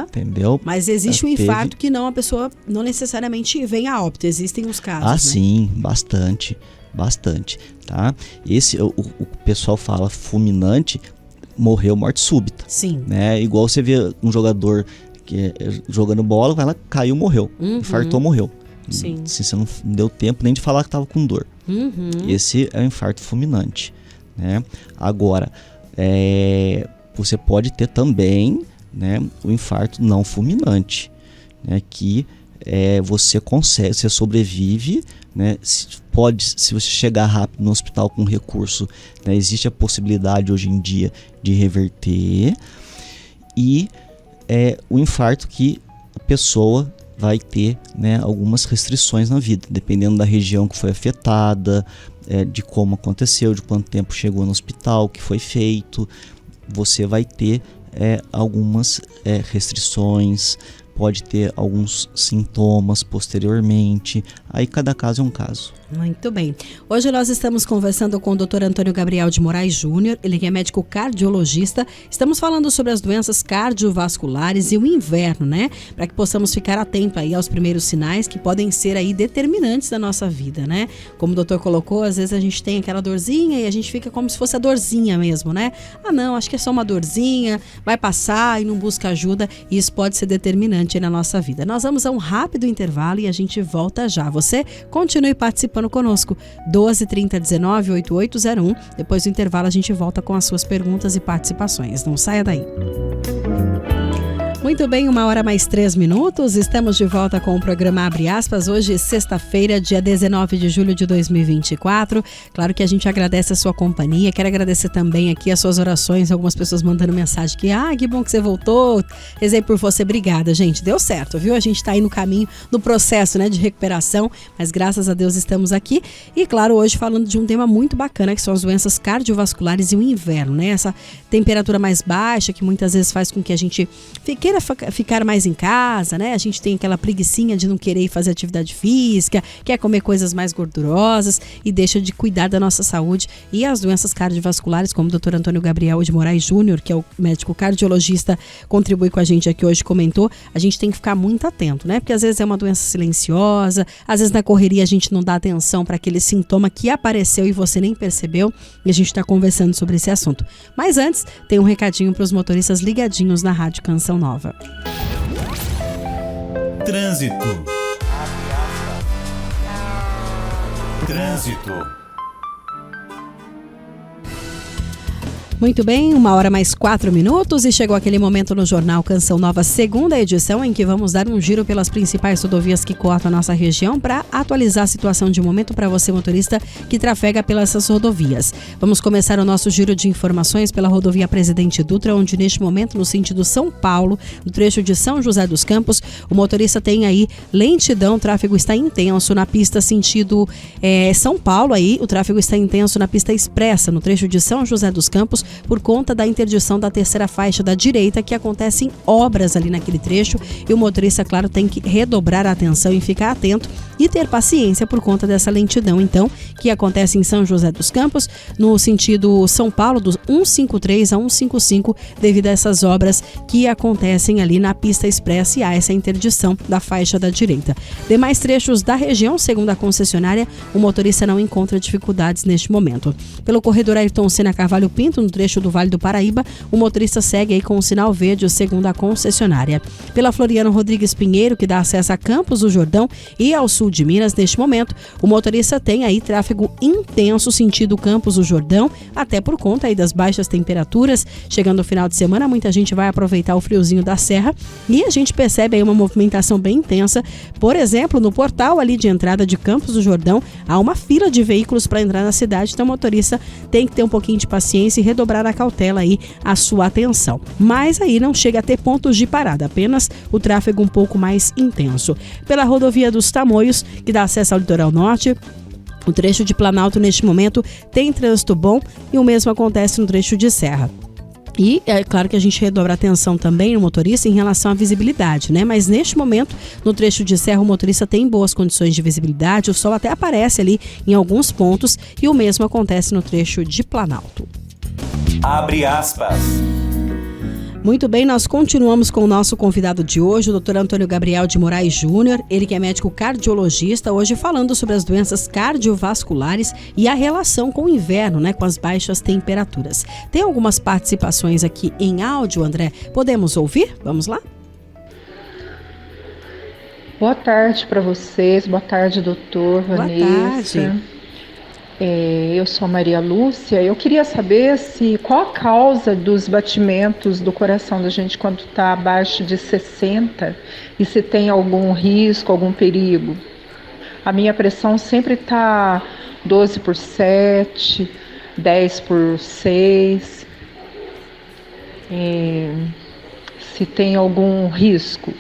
Speaker 4: Entendeu?
Speaker 1: Mas existe um infarto que a pessoa não necessariamente vem a óbito. Existem os casos, né?
Speaker 4: Sim, bastante. Tá? Esse, o pessoal fala fulminante, morreu morte súbita.
Speaker 1: Sim.
Speaker 4: Né? Igual você vê um jogador que jogando bola, vai lá, caiu, morreu. Infartou, morreu.
Speaker 1: Sim.
Speaker 4: Você não deu tempo nem de falar que estava com dor. Esse é o infarto fulminante, né? Agora, você pode ter também, né, o infarto não fulminante, né, que você consegue, você sobrevive, né? Se você chegar rápido no hospital com recurso, né, existe a possibilidade hoje em dia de reverter. E o infarto que a pessoa vai ter, né, algumas restrições na vida, dependendo da região que foi afetada, de como aconteceu, de quanto tempo chegou no hospital, o que foi feito. Você vai ter algumas restrições, pode ter alguns sintomas posteriormente. Aí cada caso é um caso.
Speaker 1: Muito bem. Hoje nós estamos conversando com o Dr. Antônio Gabriel de Moraes Júnior, ele que é médico cardiologista. Estamos falando sobre as doenças cardiovasculares e o inverno, né? Para que possamos ficar atento aí aos primeiros sinais que podem ser aí determinantes da nossa vida, né? Como o doutor colocou, às vezes a gente tem aquela dorzinha e a gente fica como se fosse a dorzinha mesmo, né? Não, acho que é só uma dorzinha, vai passar e não busca ajuda, e isso pode ser determinante aí na nossa vida. Nós vamos a um rápido intervalo e a gente volta já. Você continue participando conosco, 1230198801. Depois do intervalo a gente volta com as suas perguntas e participações. Não saia daí. Muito bem, 1h mais 3. Estamos de volta com o programa Abre Aspas. Hoje, sexta-feira, dia 19 de julho de 2024. Claro que a gente agradece a sua companhia. Quero agradecer também aqui as suas orações. Algumas pessoas mandando mensagem que, que bom que você voltou. Rezei por você. Obrigada, gente. Deu certo, viu? A gente está aí no caminho, no processo, né, de recuperação. Mas graças a Deus estamos aqui. E, claro, hoje falando de um tema muito bacana, que são as doenças cardiovasculares e o inverno, né? Essa temperatura mais baixa que muitas vezes faz com que a gente fique queira ficar mais em casa, né? A gente tem aquela preguicinha de não querer fazer atividade física, quer comer coisas mais gordurosas e deixa de cuidar da nossa saúde e as doenças cardiovasculares, como o Dr. Antônio Gabriel de Moraes Júnior, que é o médico cardiologista, contribui com a gente aqui hoje, comentou, a gente tem que ficar muito atento, né? Porque às vezes é uma doença silenciosa, às vezes na correria a gente não dá atenção para aquele sintoma que apareceu e você nem percebeu, e a gente está conversando sobre esse assunto. Mas antes, tem um recadinho para os motoristas ligadinhos na Rádio Canção Nova.
Speaker 2: Trânsito. Trânsito.
Speaker 1: Muito bem, 1h mais 4 e chegou aquele momento no Jornal Canção Nova, segunda edição, em que vamos dar um giro pelas principais rodovias que cortam a nossa região para atualizar a situação de momento para você, motorista, que trafega pelas rodovias. Vamos começar o nosso giro de informações pela rodovia Presidente Dutra, onde neste momento, no sentido São Paulo, no trecho de São José dos Campos, o motorista tem aí lentidão, o tráfego está intenso na pista sentido São Paulo, aí o tráfego está intenso na pista expressa, no trecho de São José dos Campos, por conta da interdição da terceira faixa da direita, que acontecem obras ali naquele trecho, e o motorista, claro, tem que redobrar a atenção e ficar atento e ter paciência por conta dessa lentidão, então, que acontece em São José dos Campos, no sentido São Paulo, do 153 a 155, devido a essas obras que acontecem ali na pista expressa e há essa interdição da faixa da direita. Demais trechos da região, segundo a concessionária, o motorista não encontra dificuldades neste momento. Pelo corredor Ayrton Senna Carvalho Pinto, no trecho do Vale do Paraíba, o motorista segue aí com o sinal verde, segundo a concessionária. Pela Floriano Rodrigues Pinheiro, que dá acesso a Campos do Jordão e ao sul de Minas, neste momento, o motorista tem aí tráfego intenso sentido Campos do Jordão, até por conta aí das baixas temperaturas. Chegando o final de semana, muita gente vai aproveitar o friozinho da serra e a gente percebe aí uma movimentação bem intensa. Por exemplo, no portal ali de entrada de Campos do Jordão, há uma fila de veículos para entrar na cidade, então o motorista tem que ter um pouquinho de paciência e redobrar a cautela aí, a sua atenção. Mas aí não chega a ter pontos de parada, apenas o tráfego um pouco mais intenso. Pela rodovia dos Tamoios, que dá acesso ao litoral norte, o trecho de Planalto neste momento tem trânsito bom e o mesmo acontece no trecho de Serra. E é claro que a gente redobra a atenção também no motorista em relação à visibilidade, né? Mas neste momento, no trecho de Serra, o motorista tem boas condições de visibilidade, o sol até aparece ali em alguns pontos e o mesmo acontece no trecho de Planalto.
Speaker 2: Abre aspas.
Speaker 1: Muito bem, nós continuamos com o nosso convidado de hoje, o Dr. Antônio Gabriel de Moraes Júnior, ele que é médico cardiologista, hoje falando sobre as doenças cardiovasculares e a relação com o inverno, né, com as baixas temperaturas. Tem algumas participações aqui em áudio, André, podemos ouvir? Vamos lá?
Speaker 5: Boa tarde para vocês, boa tarde, doutor Vanessa.
Speaker 1: Boa tarde.
Speaker 5: Eu sou a Maria Lúcia. Eu queria saber qual a causa dos batimentos do coração da gente quando está abaixo de 60 e se tem algum risco, algum perigo. A minha pressão sempre está 12/7, 10/6. Se tem algum risco.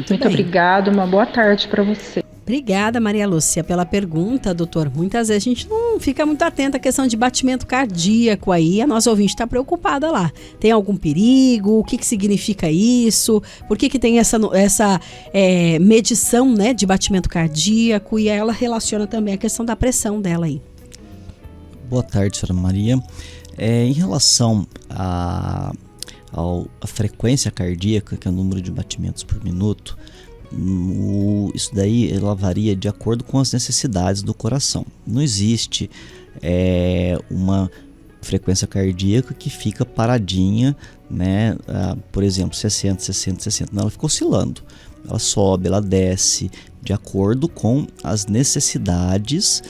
Speaker 5: Muito obrigada, uma boa tarde para você.
Speaker 1: Obrigada, Maria Lúcia, pela pergunta, doutor. Muitas vezes a gente não fica muito atenta à questão de batimento cardíaco aí. A nossa ouvinte está preocupada lá. Tem algum perigo? O que significa isso? Por que tem essa medição, né, de batimento cardíaco? E ela relaciona também a questão da pressão dela aí.
Speaker 4: Boa tarde, senhora Maria. Em relação à frequência cardíaca, que é o número de batimentos por minuto, isso daí ela varia de acordo com as necessidades do coração. Não existe uma frequência cardíaca que fica paradinha, né? Por exemplo, 60, 60, 60. Não, ela fica oscilando. Ela sobe, ela desce de acordo com as necessidades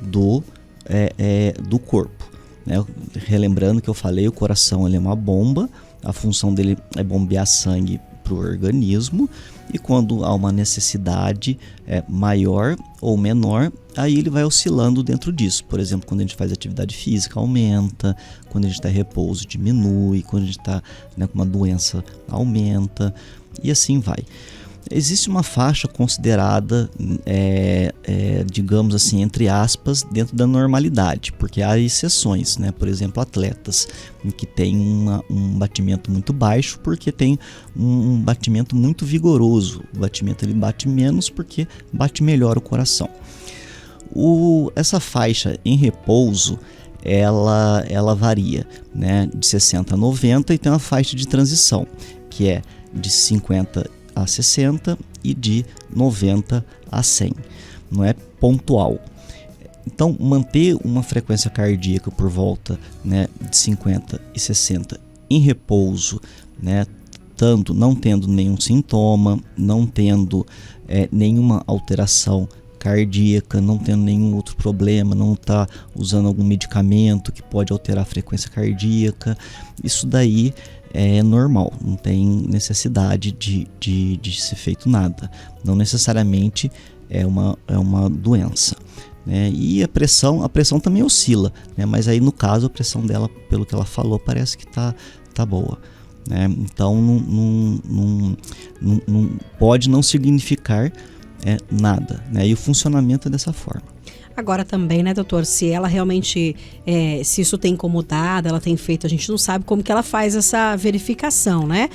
Speaker 4: do corpo, né? Relembrando que eu falei, o coração ele é uma bomba, a função dele é bombear sangue para o organismo, e quando há uma necessidade maior ou menor, aí ele vai oscilando dentro disso. Por exemplo, quando a gente faz atividade física, aumenta, quando a gente está em repouso, diminui, quando a gente está com uma doença, aumenta, e assim vai. Existe uma faixa considerada, digamos assim, entre aspas, dentro da normalidade, porque há exceções, né? Por exemplo, atletas que têm um batimento muito baixo porque tem um batimento muito vigoroso. O batimento ele bate menos porque bate melhor o coração. Essa faixa em repouso, ela varia, né? De 60 a 90 e tem uma faixa de transição, que é de 50 a 60 e de 90 a 100, não é pontual. Então, manter uma frequência cardíaca por volta, né, de 50 e 60 em repouso, né, tanto não tendo nenhum sintoma, não tendo nenhuma alteração cardíaca, não tendo nenhum outro problema, não está usando algum medicamento que pode alterar a frequência cardíaca, isso daí é normal, não tem necessidade de ser feito nada. Não necessariamente é uma doença, né? E a pressão também oscila, né? Mas aí no caso a pressão dela, pelo que ela falou, parece que tá boa, né? Então não pode não significar nada, né? E o funcionamento é dessa forma.
Speaker 1: Agora também, né, doutor, se ela realmente, se isso tem incomodado, ela tem feito, a gente não sabe como que ela faz essa verificação, né?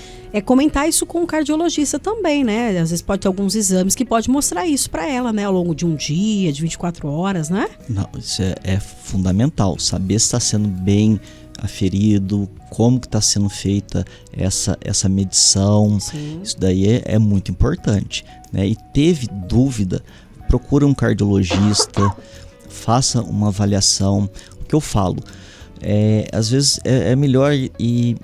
Speaker 1: Comentar isso com o cardiologista também, né? Às vezes pode ter alguns exames que pode mostrar isso para ela, né? Ao longo de um dia, de 24 horas, né?
Speaker 4: Não, isso é fundamental, saber se está sendo bem aferido, como que está sendo feita essa medição. Sim. Isso daí é muito importante, né? E teve dúvida, procura um cardiologista, faça uma avaliação. O que eu falo, às vezes é melhor ir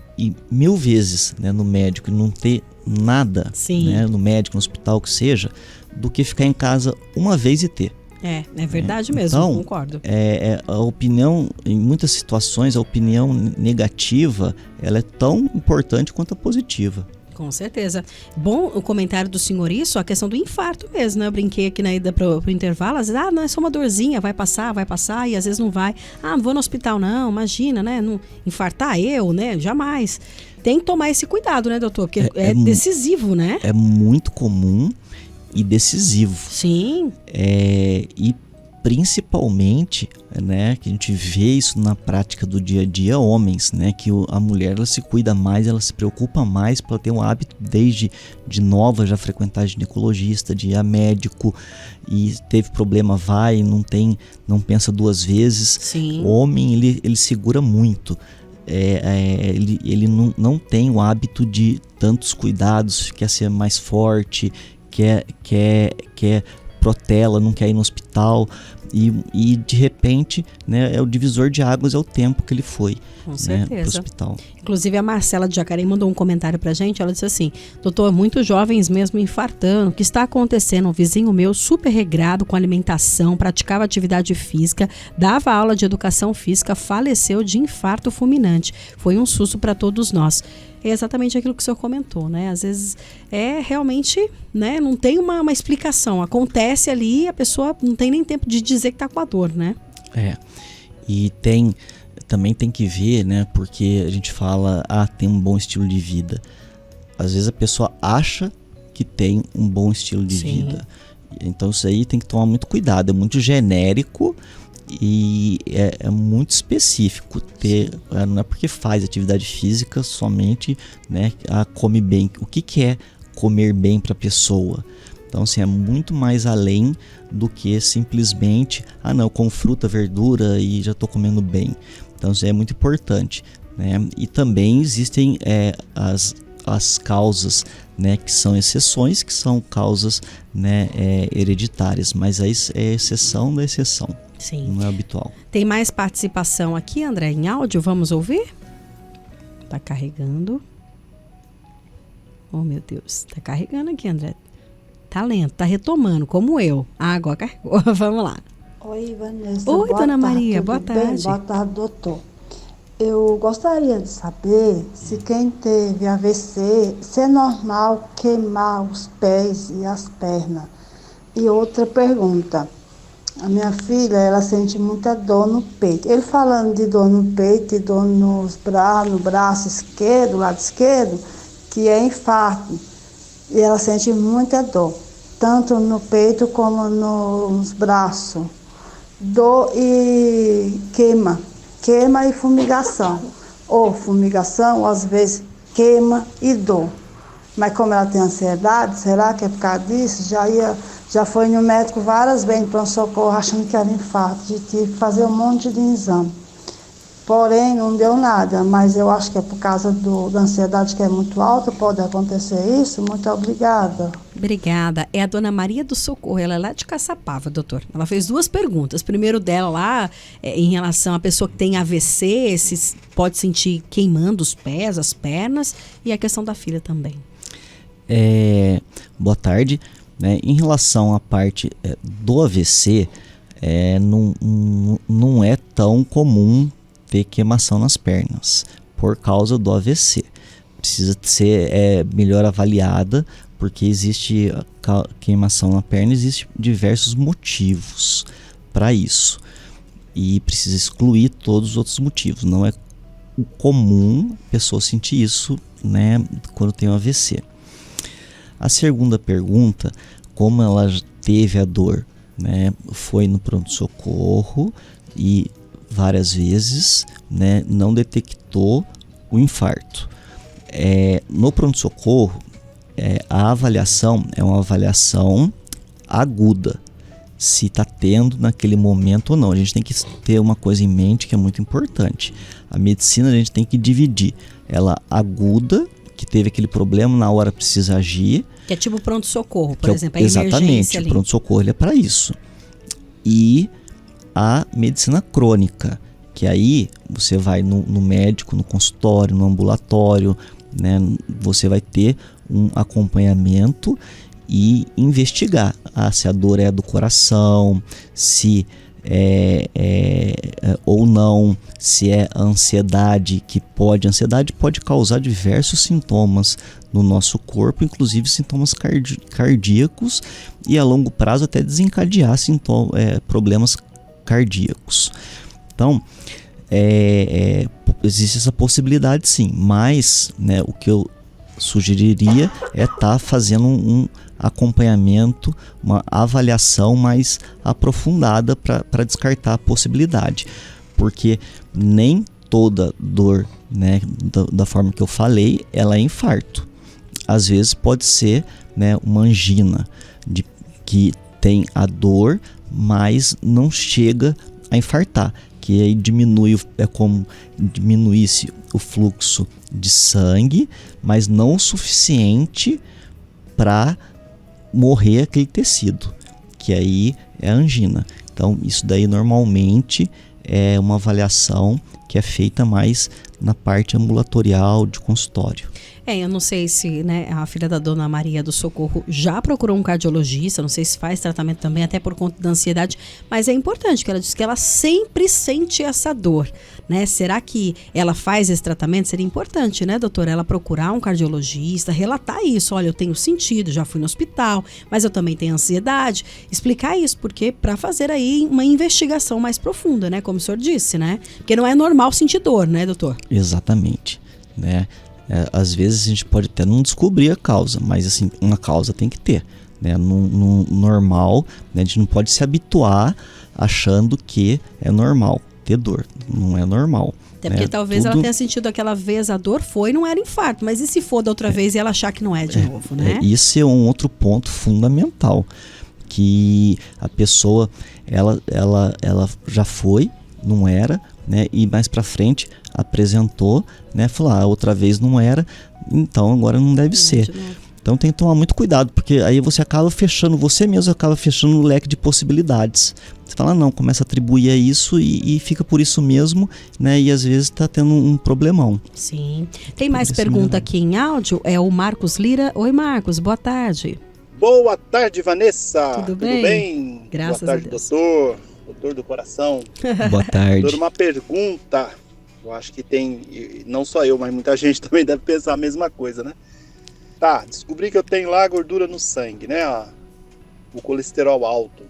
Speaker 4: 1000 vezes, né, no médico e não ter nada, né, no médico, no hospital, que seja, do que ficar em casa uma vez e ter.
Speaker 1: É verdade mesmo,
Speaker 4: então,
Speaker 1: concordo.
Speaker 4: A opinião, em muitas situações, a opinião negativa, ela é tão importante quanto a positiva.
Speaker 1: Com certeza. Bom o comentário do senhor, isso, a questão do infarto mesmo, né? Eu brinquei aqui na ida pro intervalo, às vezes, não, é só uma dorzinha, vai passar, e às vezes não vai. Não vou no hospital não, imagina, né? Não infartar eu, né? Jamais. Tem que tomar esse cuidado, né, doutor? Porque é decisivo, né?
Speaker 4: É muito comum e decisivo.
Speaker 1: Sim.
Speaker 4: E principalmente, né, que a gente vê isso na prática do dia a dia, homens, né, que a mulher ela se cuida mais, ela se preocupa mais para ter um hábito desde de nova já frequentar ginecologista, de ir a médico, e teve problema, vai, não pensa duas vezes.
Speaker 1: Sim.
Speaker 4: O homem ele segura muito. Ele não tem o hábito de tantos cuidados, quer ser mais forte, quer protela, não quer ir no hospital, e de repente, né, o divisor de águas é o tempo que ele foi, né, para o hospital.
Speaker 1: Inclusive a Marcela de Jacareí mandou um comentário pra gente, ela disse assim: doutor, muitos jovens mesmo infartando, o que está acontecendo? Um vizinho meu super regrado com alimentação, praticava atividade física, dava aula de educação física, faleceu de infarto fulminante, foi um susto para todos nós. É exatamente aquilo que o senhor comentou, né? Às vezes realmente, né, não tem uma explicação. Acontece ali, a pessoa não tem nem tempo de dizer que está com a dor, né?
Speaker 4: E também tem que ver, né? Porque a gente fala, tem um bom estilo de vida. Às vezes a pessoa acha que tem um bom estilo de vida. Então isso aí tem que tomar muito cuidado. É muito genérico e é muito específico. Não é porque faz atividade física somente, né, come bem. O que é comer bem para a pessoa? Então, assim, é muito mais além do que simplesmente, eu como fruta, verdura e já estou comendo bem. Então, isso é muito importante, né? E também existem as causas, né, que são exceções, que são causas, né, hereditárias, mas aí é exceção da exceção.
Speaker 1: Sim.
Speaker 4: Não é habitual.
Speaker 1: Tem mais participação aqui, André, em áudio? Vamos ouvir? Tá carregando. Oh, meu Deus. Tá carregando aqui, André. Tá lento, tá retomando, como eu. Agora carregou. Vamos lá.
Speaker 6: Oi, Vanessa.
Speaker 1: Oi, Dona Maria. Boa tarde.
Speaker 6: Bem? Boa tarde, doutor. Eu gostaria de saber se quem teve AVC, se é normal queimar os pés e as pernas. E outra pergunta. A minha filha, ela sente muita dor no peito. Ele falando de dor no peito e dor no braço esquerdo, lado esquerdo, que é infarto. e ela sente muita dor, tanto no peito como nos braços. Dor e queima e fumigação. Ou fumigação, às vezes queima e dor. Mas como ela tem ansiedade, será que é por causa disso? Já foi no médico várias vezes, no pronto-socorro, achando que era infarto, de tive que fazer um monte de exame. Porém, não deu nada, mas eu acho que é por causa da ansiedade que é muito alta, pode acontecer isso. Muito obrigada.
Speaker 1: Obrigada. É a dona Maria do Socorro, ela é lá de Caçapava, doutor. Ela fez 2 perguntas. Primeiro dela lá, em relação à pessoa que tem AVC, se pode sentir queimando os pés, as pernas, e a questão da filha também.
Speaker 4: Boa tarde. Em relação à parte do AVC, não é tão comum ter queimação nas pernas por causa do AVC. Precisa ser melhor avaliada, porque existe queimação na perna, existem diversos motivos para isso. E precisa excluir todos os outros motivos. Não é comum a pessoa sentir isso, né, quando tem um AVC. A segunda pergunta, como ela teve a dor, né, foi no pronto-socorro e várias vezes, né, não detectou o infarto. No pronto-socorro, a avaliação é uma avaliação aguda, se está tendo naquele momento ou não. A gente tem que ter uma coisa em mente que é muito importante. A medicina a gente tem que dividir ela aguda, que teve aquele problema, na hora precisa agir. Que
Speaker 1: é tipo pronto-socorro, por exemplo, a emergência
Speaker 4: exatamente,
Speaker 1: ali.
Speaker 4: O pronto-socorro ele é para isso. E a medicina crônica, que aí você vai no médico, no consultório, no ambulatório, né? Você vai ter um acompanhamento e investigar se a dor é do coração, se ou não, se é ansiedade, a ansiedade pode causar diversos sintomas no nosso corpo, inclusive sintomas cardíacos, e a longo prazo até desencadear problemas cardíacos. Então, existe essa possibilidade sim, mas, né, o que eu sugeriria é estar fazendo um acompanhamento, uma avaliação mais aprofundada para descartar a possibilidade, porque nem toda dor, né, da forma que eu falei, ela é infarto. Às vezes pode ser, né, uma angina, que tem a dor, mas não chega a infartar, que aí é como diminuísse o fluxo de sangue, mas não o suficiente para morrer aquele tecido, que aí é a angina. Então isso daí normalmente é uma avaliação que é feita mais na parte ambulatorial de consultório.
Speaker 1: Eu não sei se, né, a filha da dona Maria do Socorro já procurou um cardiologista, não sei se faz tratamento também, até por conta da ansiedade, mas é importante que ela diz que ela sempre sente essa dor, né? Será que ela faz esse tratamento? Seria importante, né, doutora, ela procurar um cardiologista, relatar isso, olha, eu tenho sentido, já fui no hospital, mas eu também tenho ansiedade, explicar isso, porque para fazer aí uma investigação mais profunda, né, como o senhor disse, né? Porque não é normal sentir dor, né, doutor?
Speaker 4: Exatamente, né? Às vezes a gente pode até não descobrir a causa, mas assim, uma causa tem que ter, né? No normal, né? A gente não pode se habituar achando que é normal ter dor, não é normal.
Speaker 1: Até porque talvez ela tenha sentido aquela vez a dor foi, não era infarto, mas e se for da outra vez e ela achar que não é de novo, né?
Speaker 4: Isso é um outro ponto fundamental, que a pessoa, ela já foi, não era, né? E mais pra frente apresentou, né? Falou, outra vez não era, então agora não deve ser. Então tem que tomar muito cuidado, porque aí você mesmo acaba fechando o leque de possibilidades. Você fala, não, começa a atribuir a isso e fica por isso mesmo, né? E às vezes tá tendo um problemão.
Speaker 1: Sim. Tem mais pergunta aqui em áudio, é o Marcos Lira. Oi, Marcos, boa tarde.
Speaker 7: Boa tarde, Vanessa.
Speaker 1: Tudo bem? Graças
Speaker 7: boa tarde,
Speaker 1: a Deus.
Speaker 7: Doutor do coração.
Speaker 4: Boa tarde.
Speaker 7: Doutor, uma pergunta. Eu acho que tem, não só eu, mas muita gente também deve pensar a mesma coisa, né? Tá, descobri que eu tenho lá gordura no sangue, né? O colesterol alto.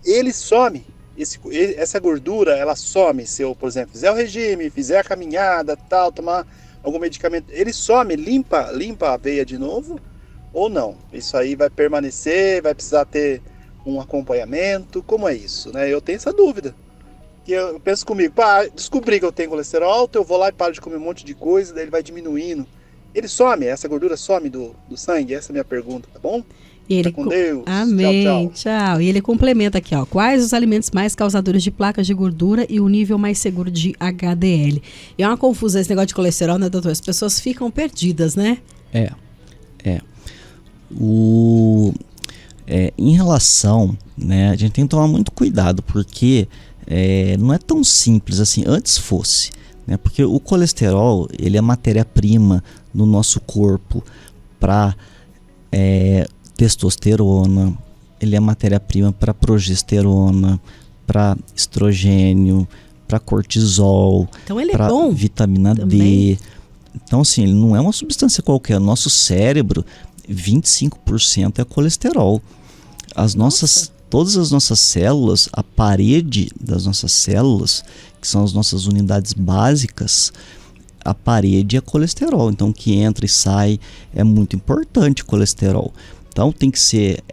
Speaker 7: Ele some, essa gordura, ela some se eu, por exemplo, fizer o regime, fizer a caminhada, tal, tomar algum medicamento, ele some, limpa a veia de novo ou não? Isso aí vai permanecer, vai precisar ter um acompanhamento, como é isso, né? Eu tenho essa dúvida. E eu penso comigo, descobri que eu tenho colesterol alto, eu vou lá e paro de comer um monte de coisa, daí ele vai diminuindo. Ele some, essa gordura some do sangue? Essa é a minha pergunta, tá bom?
Speaker 1: E ele
Speaker 7: Fica com Deus.
Speaker 1: Amém, tchau. E ele complementa aqui, ó. Quais os alimentos mais causadores de placas de gordura e o nível mais seguro de HDL? E é uma confusão esse negócio de colesterol, né, doutor? As pessoas ficam perdidas, né?
Speaker 4: Em relação, né, a gente tem que tomar muito cuidado, porque não é tão simples assim. Antes fosse, né, porque o colesterol, ele é matéria-prima no nosso corpo para testosterona, ele é matéria-prima para progesterona, para estrogênio, para cortisol,
Speaker 1: Então ele é
Speaker 4: para
Speaker 1: bom
Speaker 4: vitamina
Speaker 1: também.
Speaker 4: D. Então, assim, ele não é uma substância qualquer. Nosso cérebro, 25% é colesterol. Todas as nossas células, a parede das nossas células, que são as nossas unidades básicas, a parede é colesterol. Então, o que entra e sai é muito importante, colesterol. Então, tem que ser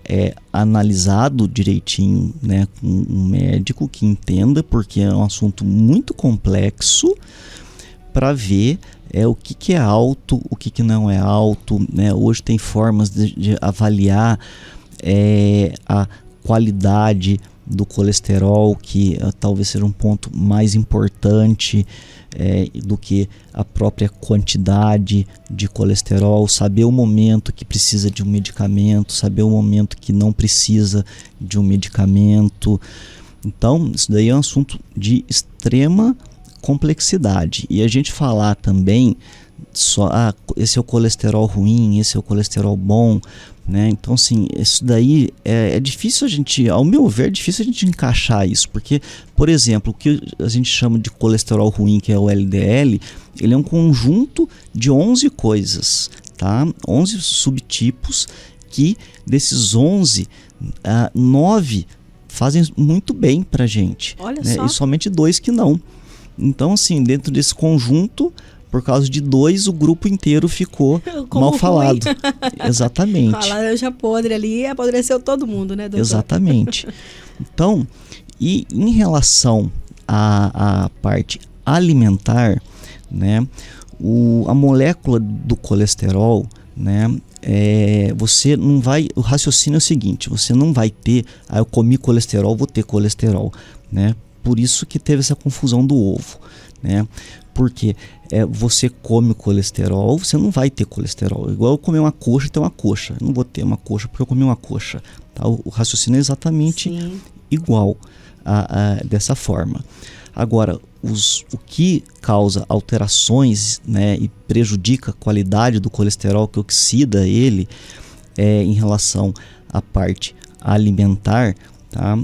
Speaker 4: analisado direitinho, né, com um médico que entenda, porque é um assunto muito complexo, para ver o que é alto, o que não é alto, né? Hoje tem formas de avaliar a qualidade do colesterol, que talvez seja um ponto mais importante do que a própria quantidade de colesterol. Saber o momento que precisa de um medicamento, saber o momento que não precisa de um medicamento. Então, isso daí é um assunto de extrema complexidade. E a gente falar também só esse é o colesterol ruim, esse é o colesterol bom, né? Então, assim, isso daí é difícil a gente, ao meu ver, é difícil a gente encaixar isso, porque, por exemplo, o que a gente chama de colesterol ruim, que é o LDL, ele é um conjunto de 11 coisas, tá? 11 subtipos, que desses 11, 9 fazem muito bem pra gente.
Speaker 1: Olha
Speaker 4: né?
Speaker 1: só.
Speaker 4: E somente 2 que não. Então, assim, dentro desse conjunto, por causa de 2, o grupo inteiro ficou
Speaker 1: Como
Speaker 4: mal falado.
Speaker 1: ruim.
Speaker 4: Exatamente.
Speaker 1: A laranja podre ali apodreceu todo mundo, né, doutor?
Speaker 4: Exatamente. Então, e em relação à parte alimentar, né, a molécula do colesterol, né, você não vai, o raciocínio é o seguinte, você não vai ter, eu comi colesterol, vou ter colesterol, né? Por isso que teve essa confusão do ovo, né? Porque você come colesterol, você não vai ter colesterol. Igual eu comer uma coxa e ter uma coxa. Eu não vou ter uma coxa porque eu comi uma coxa. Tá? O raciocínio é exatamente igual dessa forma. Agora, o que causa alterações, né, e prejudica a qualidade do colesterol, que oxida ele, em relação à parte alimentar, tá?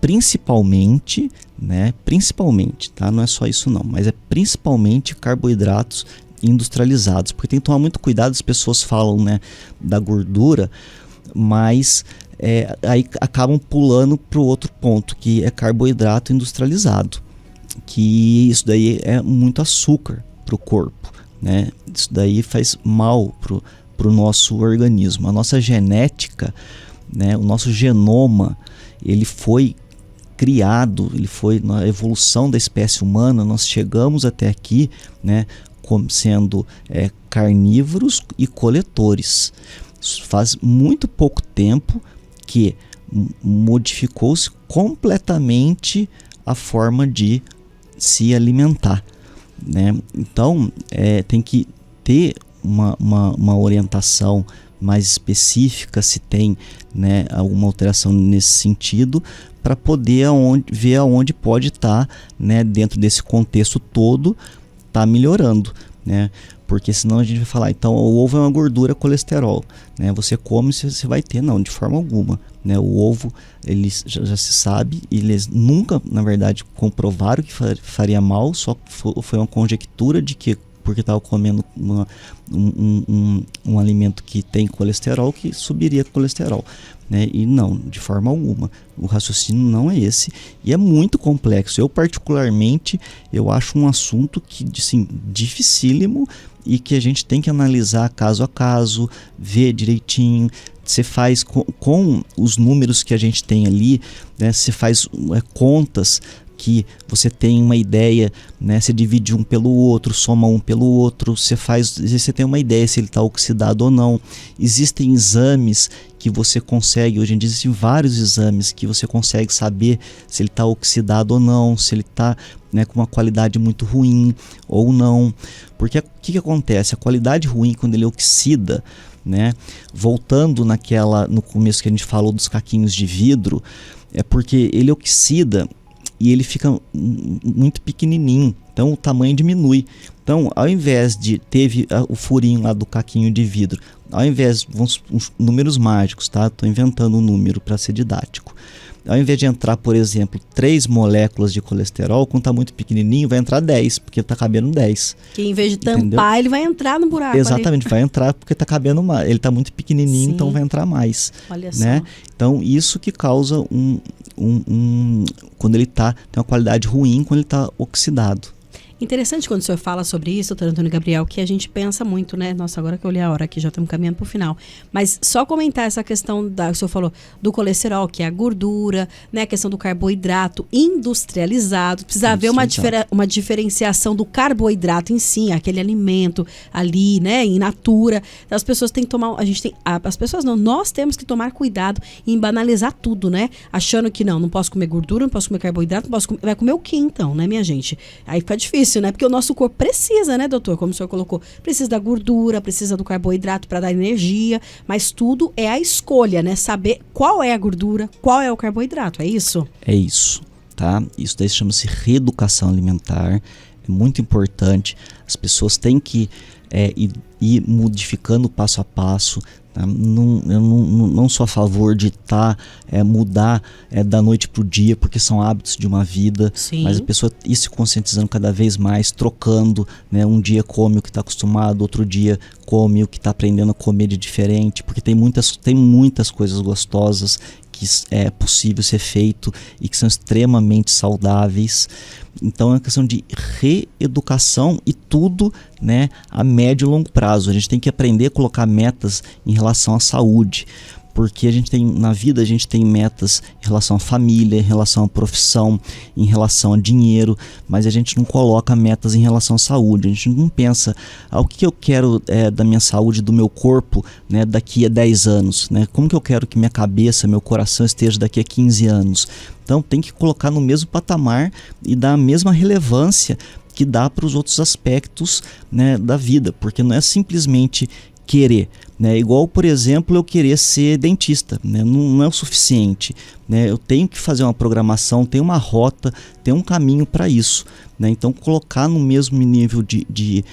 Speaker 4: Principalmente, tá? Não é só isso não, mas é principalmente carboidratos industrializados, porque tem que tomar muito cuidado. As pessoas falam, né, da gordura, mas aí acabam pulando para o outro ponto, que é carboidrato industrializado, que isso daí é muito açúcar para o corpo, né? Isso daí faz mal para o nosso organismo. A nossa genética, né, o nosso genoma, ele foi criado, ele foi na evolução da espécie humana, nós chegamos até aqui, né, como sendo carnívoros e coletores. Faz muito pouco tempo que modificou-se completamente a forma de se alimentar, né? Então, tem que ter uma orientação mais específica, se tem, né, alguma alteração nesse sentido, para poder ver aonde pode estar, né, dentro desse contexto todo, tá melhorando, né? Porque senão a gente vai falar, então o ovo é uma gordura, colesterol, né? Você come, você vai ter, não, de forma alguma, né? O ovo, ele já se sabe, eles nunca, na verdade, comprovaram que faria mal, só foi uma conjectura de que porque estava comendo um alimento que tem colesterol, que subiria colesterol, né? E não, de forma alguma. O raciocínio não é esse e é muito complexo. Eu particularmente, eu acho um assunto que, assim, dificílimo e que a gente tem que analisar caso a caso, ver direitinho. Você faz com os números que a gente tem ali, né? Você faz contas que você tem uma ideia, né? Você divide um pelo outro, soma um pelo outro, você tem uma ideia se ele está oxidado ou não. Existem exames que você consegue, hoje em dia existem vários exames que você consegue saber se ele está oxidado ou não, se ele está, né, com uma qualidade muito ruim ou não. Porque o que acontece? A qualidade ruim, quando ele oxida, né, voltando no começo que a gente falou dos caquinhos de vidro, é porque ele oxida e ele fica muito pequenininho, então o tamanho diminui. Então, ao invés de teve o furinho lá do caquinho de vidro, ao invés, números mágicos, tá? Estou inventando um número para ser didático. Ao invés de entrar, por exemplo, 3 moléculas de colesterol, quando está muito pequenininho, vai entrar 10, porque está cabendo 10.
Speaker 1: Que em vez de tampar,
Speaker 4: entendeu?
Speaker 1: Ele vai entrar no buraco.
Speaker 4: Exatamente, vai entrar porque está cabendo mais. Ele está muito pequenininho,
Speaker 1: Sim.
Speaker 4: Então vai entrar mais.
Speaker 1: Olha
Speaker 4: né?
Speaker 1: só.
Speaker 4: Então, isso que causa quando ele tem uma qualidade ruim, quando ele está oxidado.
Speaker 1: Interessante quando o senhor fala sobre isso, doutor Antônio Gabriel, que a gente pensa muito, né? Nossa, agora que eu olhei a hora aqui, já estamos caminhando para o final. Mas só comentar essa questão, o senhor falou, do colesterol, que é a gordura, né? A questão do carboidrato industrializado. Precisa haver uma diferenciação do carboidrato em si, aquele alimento ali, né? In natura. Então, as pessoas têm que tomar, as pessoas não, nós temos que tomar cuidado em banalizar tudo, né? Achando que não posso comer gordura, não posso comer carboidrato, vai comer o que então, né, minha gente? Aí fica difícil, né? Porque o nosso corpo precisa, né, doutor? Como o senhor colocou, precisa da gordura, precisa do carboidrato para dar energia, mas tudo é a escolha, né? Saber qual é a gordura, qual é o carboidrato, é isso? É
Speaker 4: isso, tá? Isso daí chama-se reeducação alimentar, é muito importante. As pessoas têm que ir modificando passo a passo. Eu não sou a favor de mudar da noite para o dia, porque são hábitos de uma vida.
Speaker 1: Sim. Mas
Speaker 4: a pessoa ir se conscientizando cada vez mais, trocando, né? Um dia come o que está acostumado, outro dia come o que está aprendendo a comer de diferente, porque tem muitas coisas gostosas que é possível ser feito e que são extremamente saudáveis. Então é uma questão de reeducação e tudo, né, a médio e longo prazo. A gente tem que aprender a colocar metas em relação à saúde, porque na vida a gente tem metas em relação à família, em relação à profissão, em relação a dinheiro, mas a gente não coloca metas em relação à saúde. A gente não pensa, o que eu quero da minha saúde, do meu corpo, né, daqui a 10 anos, né? Como que eu quero que minha cabeça, meu coração esteja daqui a 15 anos? Então tem que colocar no mesmo patamar e dar a mesma relevância que dá para os outros aspectos, né, da vida, porque não é simplesmente querer, né? Igual, por exemplo, eu querer ser dentista, né? Não é o suficiente, né? Eu tenho que fazer uma programação, tem uma rota, tem um caminho para isso, né? Então colocar no mesmo nível de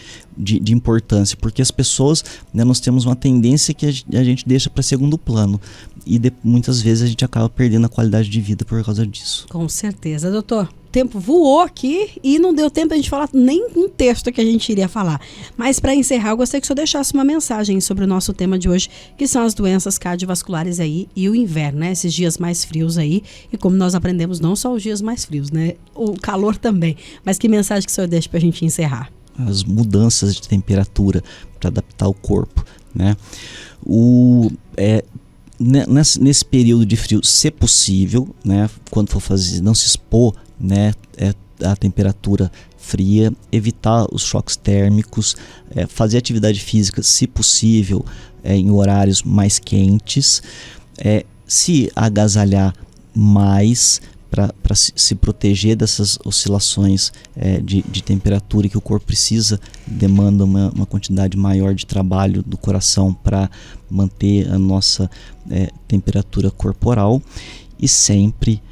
Speaker 4: importância, porque as pessoas, né, nós temos uma tendência que a gente deixa para segundo plano e muitas vezes a gente acaba perdendo a qualidade de vida por causa disso.
Speaker 1: Com certeza, doutor. O tempo voou aqui e não deu tempo a gente falar nem um texto que a gente iria falar. Mas para encerrar, eu gostaria que o senhor deixasse uma mensagem sobre o nosso tema de hoje, que são as doenças cardiovasculares aí e o inverno, né? Esses dias mais frios aí. E como nós aprendemos, não só os dias mais frios, né? O calor também. Mas que mensagem que o senhor deixa para a gente encerrar?
Speaker 4: As mudanças de temperatura para adaptar o corpo, né? Nesse período de frio, se possível, né, quando for fazer, não se expor, né, a temperatura fria, evitar os choques térmicos, fazer atividade física, se possível, em horários mais quentes, se agasalhar mais para se proteger dessas oscilações de temperatura que o corpo precisa, demanda uma quantidade maior de trabalho do coração para manter a nossa temperatura corporal, e sempre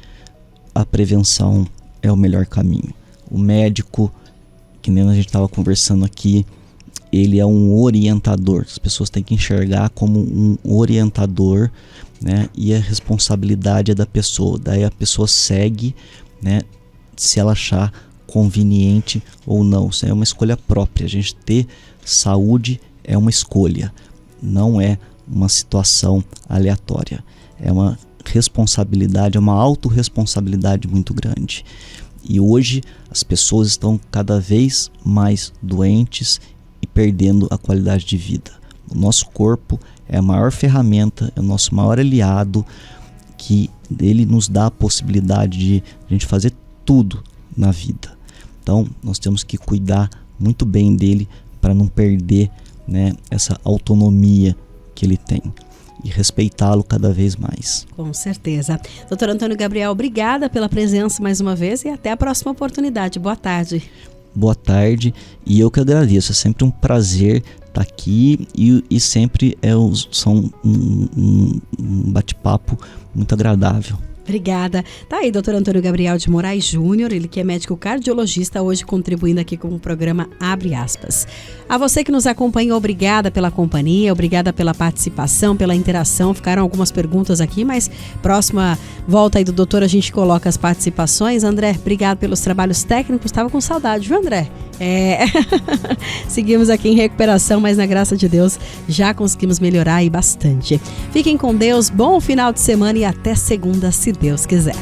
Speaker 4: a prevenção é o melhor caminho. O médico, que nem a gente estava conversando aqui, ele é um orientador. As pessoas têm que enxergar como um orientador, né? E a responsabilidade é da pessoa. Daí a pessoa segue, né, se ela achar conveniente ou não. Isso é uma escolha própria. A gente ter saúde é uma escolha, não é uma situação aleatória. É uma responsabilidade, é uma autorresponsabilidade muito grande. E hoje as pessoas estão cada vez mais doentes e perdendo a qualidade de vida. O nosso corpo é a maior ferramenta, é o nosso maior aliado, que ele nos dá a possibilidade de a gente fazer tudo na vida. Então nós temos que cuidar muito bem dele para não perder, né, essa autonomia que ele tem e respeitá-lo cada vez mais.
Speaker 1: Com certeza. Doutor Antônio Gabriel, obrigada pela presença mais uma vez e até a próxima oportunidade. Boa tarde.
Speaker 4: Boa tarde, e eu que agradeço. É sempre um prazer estar aqui e sempre são um bate-papo muito agradável.
Speaker 1: Obrigada. Tá aí, doutor Antônio Gabriel de Moraes Júnior, ele que é médico cardiologista, hoje contribuindo aqui com o programa Abre Aspas. A você que nos acompanhou, obrigada pela companhia, obrigada pela participação, pela interação. Ficaram algumas perguntas aqui, mas próxima volta aí do doutor a gente coloca as participações. André, obrigado pelos trabalhos técnicos. Estava com saudade, viu, André? Seguimos aqui em recuperação, mas na graça de Deus já conseguimos melhorar e bastante. Fiquem com Deus, bom final de semana e até segunda, se Deus quiser.